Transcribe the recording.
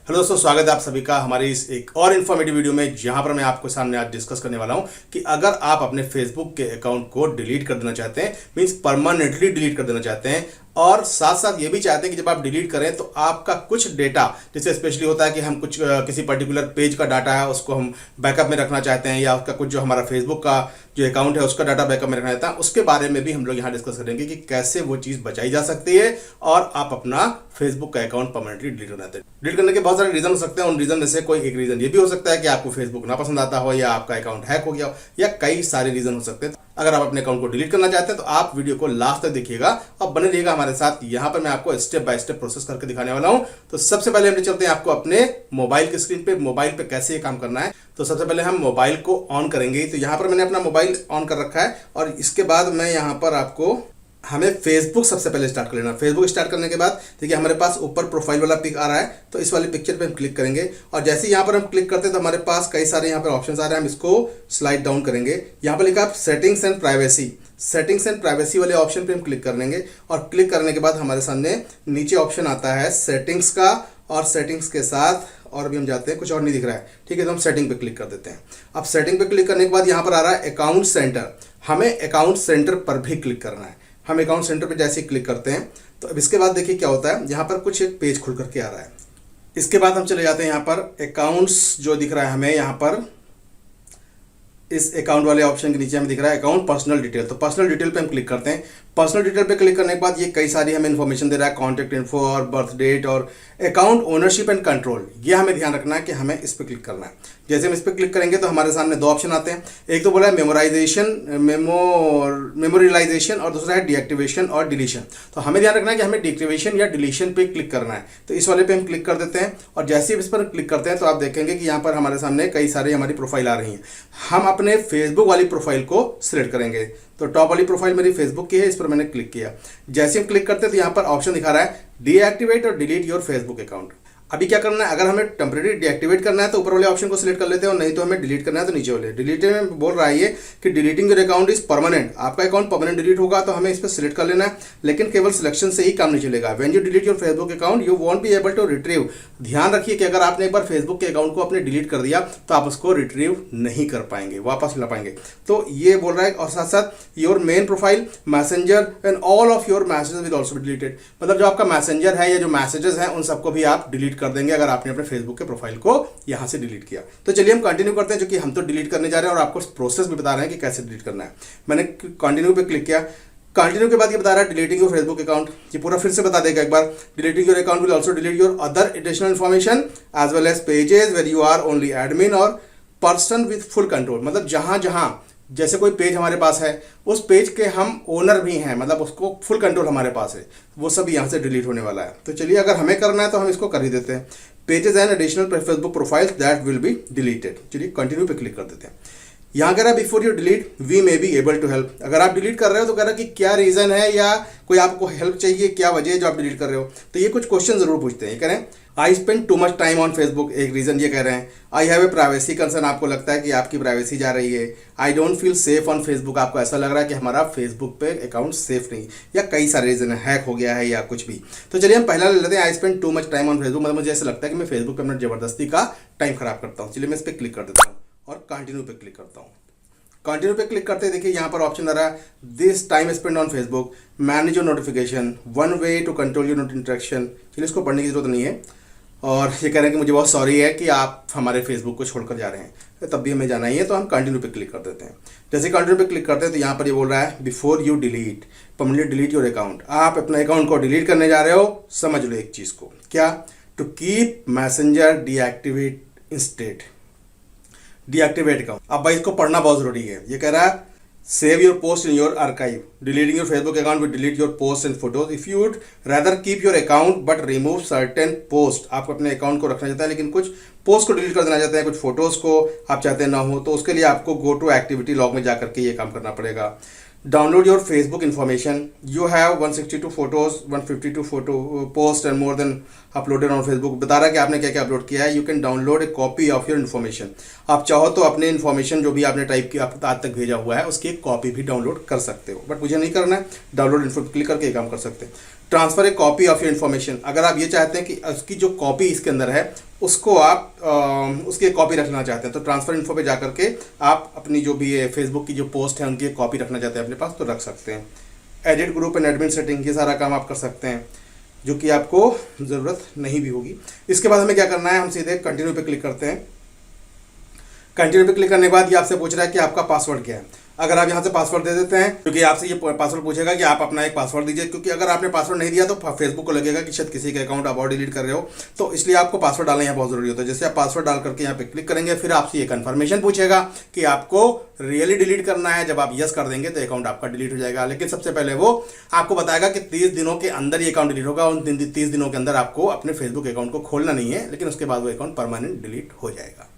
Hello दोस्तों, स्वागत है आप सभी का हमारी इस एक और इन्फॉर्मेटिव वीडियो में, जहां पर मैं आपको सामने आज डिस्कस करने वाला हूं कि अगर आप अपने फेसबुक के अकाउंट को डिलीट कर देना चाहते हैं, मींस परमानेंटली डिलीट कर देना चाहते हैं, और साथ साथ ये भी चाहते हैं कि जब आप डिलीट करें तो आपका कुछ डेटा, जैसे स्पेशली होता है कि हम कुछ किसी पर्टिकुलर पेज का डाटा है उसको हम बैकअप में रखना चाहते हैं, या उसका कुछ जो हमारा फेसबुक का जो अकाउंट है उसका डाटा बैकअप में रखना चाहता है, उसके बारे में भी हम लोग यहाँ डिस्कस करेंगे कि कैसे वो चीज़ बचाई जा सकती है और आप अपना फेसबुक का अकाउंट परमानेंटली डिलीट करना चाहते हैं। डिलीट करने के बहुत सारे रीजन हो सकते हैं। उन रीजन में से कोई एक रीजन ये भी हो सकता है कि आपको फेसबुक ना पसंद आता हो, या आपका अकाउंट हैक हो गया हो, या कई सारे रीजन हो सकते हैं। अगर आप अपने अकाउंट को डिलीट करना चाहते हैं तो आप वीडियो को लास्ट तक देखिएगा और बने रहिएगा हमारे साथ। यहाँ पर मैं आपको स्टेप बाय स्टेप प्रोसेस करके दिखाने वाला हूँ। तो सबसे पहले हम चलते हैं आपको अपने मोबाइल की स्क्रीन पे, मोबाइल पे कैसे ये काम करना है। तो सबसे पहले हम मोबाइल को ऑन करेंगे। तो यहाँ पर मैंने अपना मोबाइल ऑन कर रखा है और इसके बाद मैं यहाँ पर आपको हमें फेसबुक सबसे पहले स्टार्ट कर लेना। फेसबुक स्टार्ट करने के बाद देखिए हमारे पास ऊपर प्रोफाइल वाला पिक आ रहा है, तो इस वाली पिक्चर पे हम क्लिक करेंगे और जैसे यहाँ पर हम क्लिक करते हैं तो हमारे पास कई सारे यहाँ पर ऑप्शंस आ रहे हैं। हम इसको स्लाइड डाउन करेंगे। यहाँ पर लिखा है settings and privacy. Settings and privacy वाले ऑप्शन पे हम क्लिक कर लेंगे और क्लिक करने के बाद हमारे सामने नीचे ऑप्शन आता है सेटिंग्स का, और सेटिंग्स के साथ और भी हम जाते हैं, कुछ और नहीं दिख रहा है, ठीक है। तो हम सेटिंग पे क्लिक कर देते हैं। अब सेटिंग पे क्लिक करने के बाद यहाँ पर आ रहा है अकाउंट सेंटर। हमें अकाउंट सेंटर पर भी क्लिक करना है। हम अकाउंट सेंटर पे जैसे ही क्लिक करते हैं तो अब इसके बाद देखिए क्या होता है, यहाँ पर कुछ एक पेज खुल करके आ रहा है। इसके बाद हम चले जाते हैं यहाँ पर अकाउंट्स जो दिख रहा है हमें, यहाँ पर इस अकाउंट वाले ऑप्शन के नीचे हमें दिख रहा है अकाउंट पर्सनल डिटेल। तो पर्सनल डिटेल पे हम क्लिक करते हैं। पर्सनल डिटेल पे क्लिक करने के बाद ये कई सारी हमें इन्फॉर्मेशन दे रहा है, कॉन्टैक्ट इन्फो और बर्थ डेट और अकाउंट ओनरशिप एंड कंट्रोल। ये हमें ध्यान रखना है कि हमें इस पर क्लिक करना है। जैसे हम इस पर क्लिक करेंगे तो हमारे सामने दो ऑप्शन आते हैं। एक तो बोला है मेमोरियलाइजेशन और दूसरा है डीएक्टिवेशन और डिलीशन। तो हमें ध्यान रखना है कि हमें डीएक्टिवेशन या डिलीशन पे क्लिक करना है। तो इस वाले पे हम क्लिक कर देते हैं और जैसे ही इस पर क्लिक करते हैं तो आप देखेंगे कि यहाँ पर हमारे सामने कई सारी हमारी प्रोफाइल आ रही हैं। हम अपने फेसबुक वाली प्रोफाइल को सिलेक्ट करेंगे। तो टॉप वाली प्रोफाइल मेरी फेसबुक की है, इस पर मैंने क्लिक किया। जैसे हम क्लिक करते हैं तो यहाँ पर ऑप्शन दिखा रहा है डीएक्टिवेट और डिलीट योर फेसबुक अकाउंट। अभी क्या करना है, अगर हमें टेम्परेरी डीएक्टिवेट करना है तो ऊपर वाले ऑप्शन को सिलेक्ट कर लेते हैं, और नहीं तो हमें डिलीट करना है तो नीचे वाले। डिलीट में बोल रहा है ये कि deleting your account is permanent. आपका अकाउंट परमानेंट डिलीट होगा तो हमें इस पर सिलेक्ट कर लेना है, लेकिन केवल सिलेक्शन से ही काम नहीं चलेगा। When you delete your Facebook account you won't be able to retrieve. ध्यान रखिए कि अगर आपने एक बार फेसबुक के अकाउंट को अपने डिलीट कर दिया तो आप उसको रिट्रीव नहीं कर पाएंगे, वापस ला पाएंगे। तो ये बोल रहा है, और साथ साथ your main profile, messenger and all of your messages will also be deleted. मतलब जो आपका मैसेंजर है या जो मैसेजेस हैं उन सबको भी आप डिलीट कर देंगे अगर आपने अपने फेसबुक के प्रोफाइल को यहां से डिलीट किया। तो चलिए हम कंटिन्यू करते हैं, जो कि हम तो डिलीट करने जा रहे हैं और आपको प्रोसेस भी बता रहे हैं कि कैसे डिलीट करना है। मैंने कंटिन्यू पे क्लिक किया। कंटिन्यू के बाद ये बता रहा है डिलीटिंग योर फेसबुक अकाउंट। ये पूरा फिर से बता देगा एक बार। Deleting your account will also delete your other additional information as well as pages where you are only admin और पर्सन विद फुल कंट्रोल। मतलब जहां जहां जैसे कोई पेज हमारे पास है उस पेज के हम ओनर भी हैं, मतलब उसको फुल कंट्रोल हमारे पास है, वो सब यहाँ से डिलीट होने वाला है। तो चलिए अगर हमें करना है तो हम इसको कर ही देते हैं। Pages and additional Facebook profiles that will be deleted. चलिए कंटिन्यू पे क्लिक कर देते हैं। यहाँ कह रहा है before you delete we may be able to help. अगर आप डिलीट कर रहे हो तो कह रहा है कि क्या रीजन है या कोई आपको हेल्प चाहिए, क्या वजह है जो आप डिलीट कर रहे हो। तो ये कुछ क्वेश्चन जरूर पूछते हैं। ये कह रहे हैं I spend too much time on Facebook, एक रीजन ये कह रहे हैं। I have a privacy concern, आपको लगता है कि आपकी प्राइवेसी जा रही है। I don't feel safe on Facebook, आपको ऐसा लग रहा है कि हमारा फेसबुक पे अकाउंट सेफ नहीं, या कई सारे रीजन है, हैक हो गया है या कुछ भी। तो चलिए हम पहला ले लेते हैं, I spend too much time on Facebook. मतलब मुझे ऐसा लगता है कि मैं फेसबुक पर अपना जबरदस्ती का टाइम खराब करता हूँ। चलिए मैं इस पर क्लिक कर देता हूँ और कंटिन्यू पे क्लिक करता हूँ। कंटिन्यू पे क्लिक करते देखिए यहाँ पर ऑप्शन आ रहा है this time spend on Facebook, manage your notification, one way to control your interaction. चलिए इसको पढ़ने की जरूरत नहीं है। और ये कह रहे हैं कि मुझे बहुत सॉरी है कि आप हमारे फेसबुक को छोड़कर जा रहे हैं, तब भी हमें जाना ही है। तो हम कंटिन्यू पे क्लिक कर देते हैं। जैसे कंटिन्यू पे क्लिक करते हैं तो यहाँ पर ये बोल रहा है before you delete permanently delete your account. आप अपने अकाउंट को डिलीट करने जा रहे हो, समझ लो एक चीज़ को, क्या, to keep Messenger deactivate instead, deactivate account. अब भाई इसको पढ़ना बहुत जरूरी है। ये कह रहा है save your post in your archive, deleting your Facebook account will delete your post and photos if you would rather keep your account but remove certain post. आप अपने अकाउंट को रखना चाहते हैं लेकिन कुछ पोस्ट को डिलीट कर देना चाहते हैं, कुछ फोटोज को आप चाहते हैं ना हो, तो उसके लिए आपको गो टू एक्टिविटी लॉग में जाकर के ये काम करना पड़ेगा। Download your Facebook information, you have 162 photos, 152 photo post and more than uploaded on Facebook. बता रहा है कि आपने क्या क्या अपलोड किया है। You can download A copy of your information. आप चाहो तो अपने इन्फॉर्मेशन जो भी आपने टाइप किया आज तक भेजा हुआ है उसकी एक कॉपी भी डाउनलोड कर सकते हो, बट मुझे नहीं करना है। डाउनलोड इन्फो क्लिक करके ये काम कर सकते हैं। Transfer A copy of your information, अगर आप ये चाहते हैं कि उसकी जो कॉपी इसके अंदर है उसको आप उसकी कॉपी रखना चाहते हैं तो ट्रांसफ़र इन्फो पे जा करके आप अपनी जो भी है फेसबुक की जो पोस्ट है उनकी कॉपी रखना चाहते हैं अपने पास तो रख सकते हैं। Edit group and admin setting, ये सारा काम आप कर सकते हैं जो कि आपको ज़रूरत नहीं भी होगी। इसके बाद हमें क्या करना है, हम सीधे कंटिन्यू पे क्लिक करते हैं। कंटिन्यू पे क्लिक करने के बाद ये आपसे पूछ रहा है कि आपका पासवर्ड क्या है। अगर आप यहाँ से पासवर्ड दे देते हैं, क्योंकि आपसे ये पासवर्ड पूछेगा कि आप अपना एक पासवर्ड दीजिए, क्योंकि अगर आपने पासवर्ड नहीं दिया तो फेसबुक को लगेगा कि शायद किसी के अकाउंट आप और डिलीट कर रहे हो, तो इसलिए आपको पासवर्ड डालना यहाँ बहुत जरूरी होता है। जैसे आप पासवर्ड डाल करके यहाँ पे क्लिक करेंगे, फिर आपसे ये कंफर्मेशन पूछेगा कि आपको रियली डिलीट करना है। जब आप यस कर देंगे तो अकाउंट आपका डिलीट हो जाएगा, लेकिन सबसे पहले वो आपको बताएगा कि 30 दिनों के अंदर ये अकाउंट डिलीट होगा। उन 30 दिनों के अंदर आपको अपने फेसबुक अकाउंट को खोलना नहीं है, लेकिन उसके बाद वो अकाउंट परमानेंट डिलीट हो जाएगा।